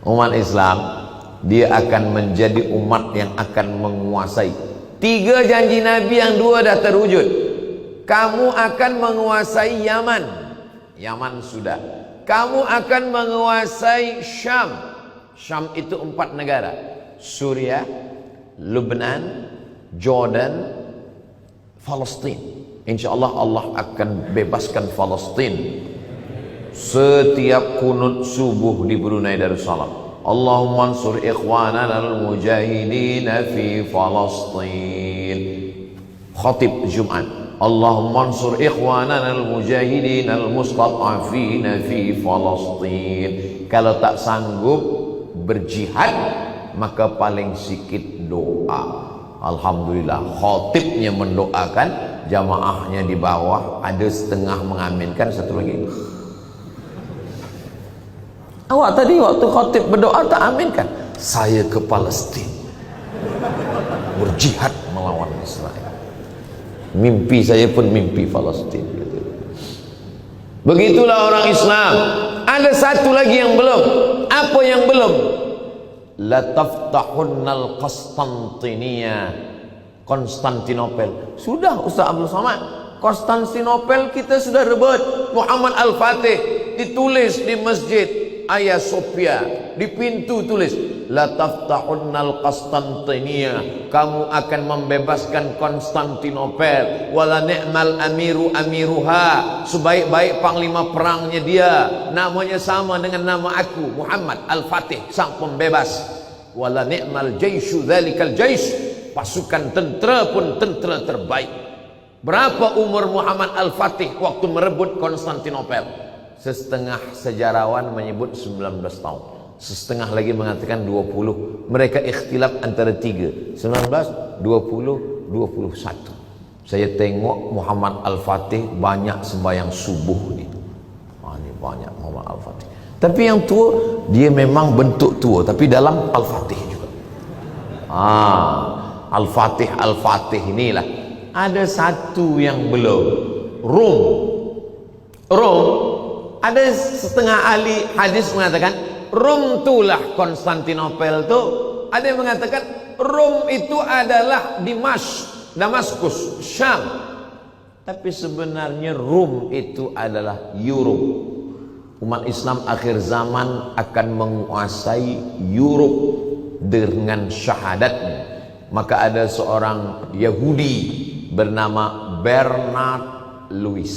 Umat Islam, dia akan menjadi umat yang akan menguasai. 3 janji Nabi yang 2 dah terwujud. Kamu akan menguasai Yaman. Yaman sudah. Kamu akan menguasai Syam. Syam itu 4 negara. Suriah, Lebanon, Jordan, Palestin. InsyaAllah Allah akan bebaskan Palestin. Setiap kunut subuh di Brunei Darussalam, Allahumma ansur ikhwanana al-mujahidin fi Palestin. Khatib Jumat, Allahumma ansur ikhwanana al-mujahidin al-mustad'afin fi Palestin. Kalau tak sanggup berjihad, maka paling sikit doa. Alhamdulillah, khatibnya mendoakan, jamaahnya di bawah ada setengah mengaminkan, satu lagi. Awak tadi waktu khatib berdoa tak aminkan? Saya ke Palestin berjihad melawan Israel. Mimpi saya pun mimpi Palestin. Begitulah orang Islam. Ada satu lagi yang belum. Apa yang belum? La taftahunnal Konstantinia, Konstantinopel. Sudah Ustaz Abdul Somad, Konstantinopel kita sudah rebut. Muhammad Al-Fatih ditulis di masjid Hagia Sophia, di pintu tulis la taftahunnal Konstantinia, kamu akan membebaskan Konstantinopel. Wala ni'mal amiru amiruha, sebaik-baik panglima perangnya dia namanya sama dengan nama aku, Muhammad Al-Fatih, sang pembebas. Wala ni'mal jaishu dzalikal jais, pasukan tentera pun tentera terbaik. Berapa umur Muhammad Al-Fatih waktu merebut Konstantinopel? Setengah sejarawan menyebut 19 tahun, setengah lagi mengatakan 20. Mereka ikhtilaf antara 3, 19, 20, 21. Saya tengok Muhammad Al-Fatih banyak sembahyang subuh ni. Ini banyak Muhammad Al-Fatih. Tapi yang tua, dia memang bentuk tua, tapi dalam Al-Fatih juga. Al-Fatih, Al-Fatih inilah. Ada satu yang belum. Rom, ada setengah ahli hadis mengatakan Rom itulah Konstantinopel tu. Ada yang mengatakan Rom itu adalah Damaskus, Syam. Tapi sebenarnya Rom itu adalah Europe. Umat Islam akhir zaman akan menguasai Europe dengan syahadatnya. Maka ada seorang Yahudi bernama Bernard Lewis,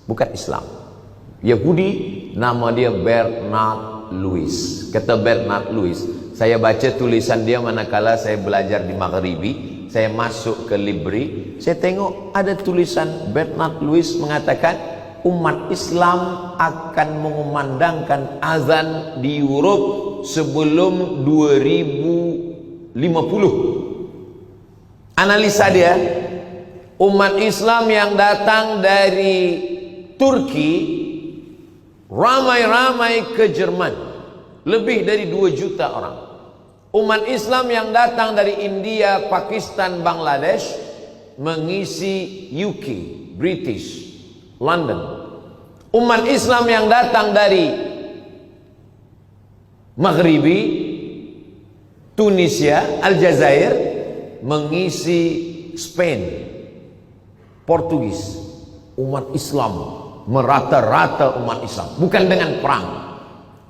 bukan Islam, Yahudi, nama dia Bernard Lewis. Kata Bernard Lewis, saya baca tulisan dia manakala saya belajar di Maghribi. Saya masuk ke Libri, saya tengok ada tulisan Bernard Lewis mengatakan umat Islam akan mengumandangkan azan di Europe sebelum 2050. Analisa dia, umat Islam yang datang dari Turki ramai-ramai ke Jerman, lebih dari 2 juta orang. Umat Islam yang datang dari India, Pakistan, Bangladesh mengisi UK, British, London. Umat Islam yang datang dari Maghribi, Tunisia, Aljazair mengisi Spain, Portugis. Umat Islam merata-rata, umat Islam bukan dengan perang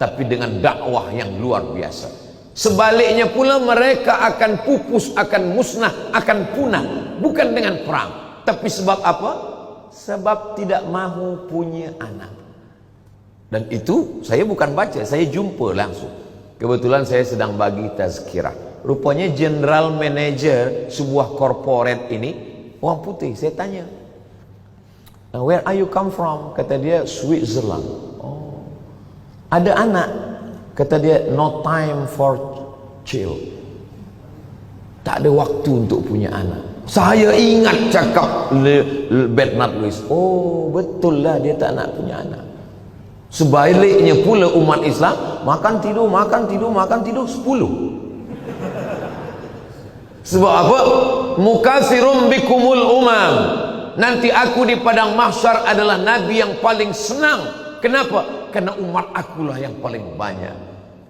tapi dengan dakwah yang luar biasa. Sebaliknya pula mereka akan pupus, akan musnah, akan punah bukan dengan perang, tapi sebab apa? Sebab tidak mahu punya anak. Dan itu saya bukan baca, saya jumpa langsung. Kebetulan saya sedang bagi tazkirah. Rupanya general manager sebuah corporate ini orang putih. Saya tanya, where are you come from? Kata dia Switzerland. Oh, ada anak? Kata dia no time for chill. Tak ada waktu untuk punya anak. Saya ingat cakap Bernard Lewis. Oh betul lah, dia tak nak punya anak. Sebaliknya pula umat Islam makan tidur 10. Sebab apa? Mukatsirum bikumul umam. Nanti aku di padang mahsyar adalah nabi yang paling senang. Kenapa? Karena umat akulah yang paling banyak.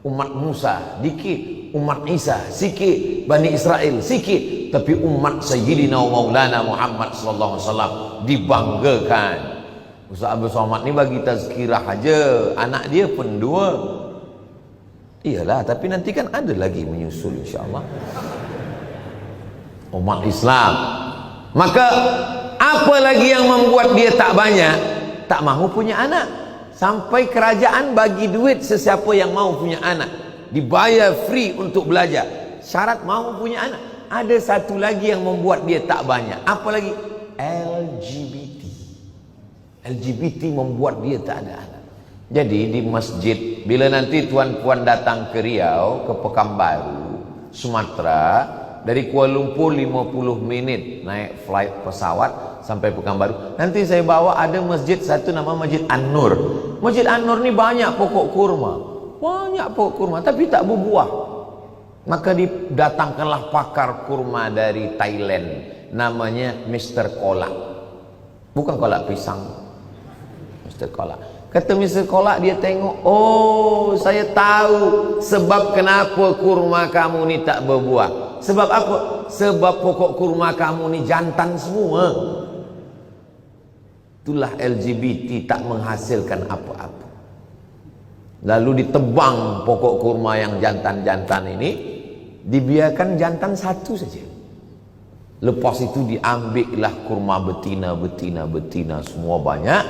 Umat Musa dikit, umat Isa sikit, Bani Israel sikit, tapi umat Sayyidina Maulana Muhammad sallallahu alaihi wasallam dibanggakan. Ustaz Abdul Somad ni bagi tazkirah aja, anak dia pun 2. Iyalah, tapi nanti kan ada lagi menyusul insya-Allah. Umat Islam. Maka apa lagi yang membuat dia tak banyak? Tak mahu punya anak. Sampai kerajaan bagi duit sesiapa yang mau punya anak, dibayar free untuk belajar, syarat mau punya anak. Ada satu lagi yang membuat dia tak banyak. Apa lagi? LGBT. LGBT membuat dia tak ada anak. Jadi di masjid, bila nanti tuan-puan datang ke Riau, ke Pekanbaru, Sumatera, dari Kuala Lumpur 50 minit naik flight pesawat sampai Pekanbaru. Nanti saya bawa ada masjid satu nama Masjid An-Nur. Masjid An-Nur ni banyak pokok kurma. Banyak pokok kurma tapi tak berbuah. Maka didatangkanlah pakar kurma dari Thailand, namanya Mr. Kolak. Bukan kolak pisang. Mr. Kolak. Kata Mr. Kolak, dia tengok, oh saya tahu sebab kenapa kurma kamu ni tak berbuah. Sebab apa? Sebab pokok kurma kamu ni jantan semua. Itulah LGBT tak menghasilkan apa-apa. Lalu ditebang pokok kurma yang jantan-jantan ini, dibiarkan jantan satu saja. Lepas itu diambillah kurma betina semua banyak.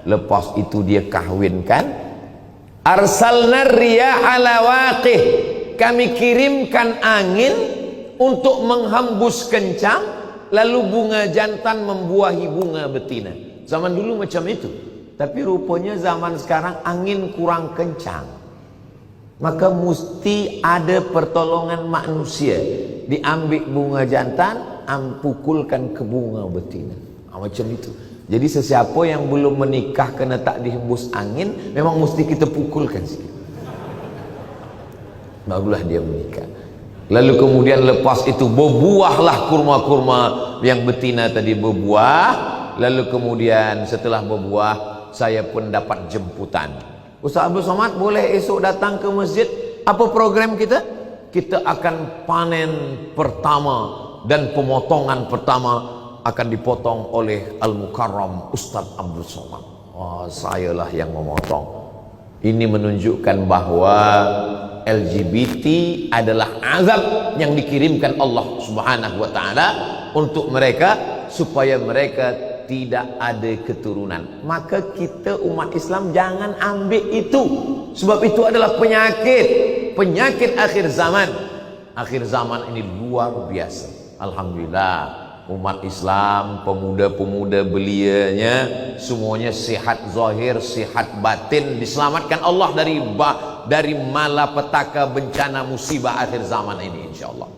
Lepas itu dia kahwinkan. Arsalna riyaha lawaqih, kami kirimkan angin untuk menghembus kencang, lalu bunga jantan membuahi bunga betina. Zaman dulu macam itu. Tapi rupanya zaman sekarang angin kurang kencang, maka mesti ada pertolongan manusia. Diambil bunga jantan, pukulkan ke bunga betina. Macam itu. Jadi sesiapa yang belum menikah kena tak dihembus angin, memang mesti kita pukulkan sikit, barulah dia menikah. Lalu kemudian lepas itu berbuahlah kurma-kurma yang betina tadi berbuah. Lalu kemudian setelah berbuah, saya pun dapat jemputan. Ustaz Abdul Somad boleh esok datang ke masjid? Apa program kita? Kita akan panen pertama dan pemotongan pertama akan dipotong oleh Al-Mukarram Ustaz Abdul Somad. Sayalah yang memotong. Ini menunjukkan bahwa LGBT adalah azab yang dikirimkan Allah Subhanahu wa taala untuk mereka supaya mereka tidak ada keturunan. Maka kita umat Islam jangan ambil itu, sebab itu adalah penyakit akhir zaman. Akhir zaman ini luar biasa. Alhamdulillah, umat Islam, pemuda-pemuda belianya semuanya sihat zahir, sihat batin, diselamatkan Allah dari malapetaka bencana musibah akhir zaman ini insyaallah.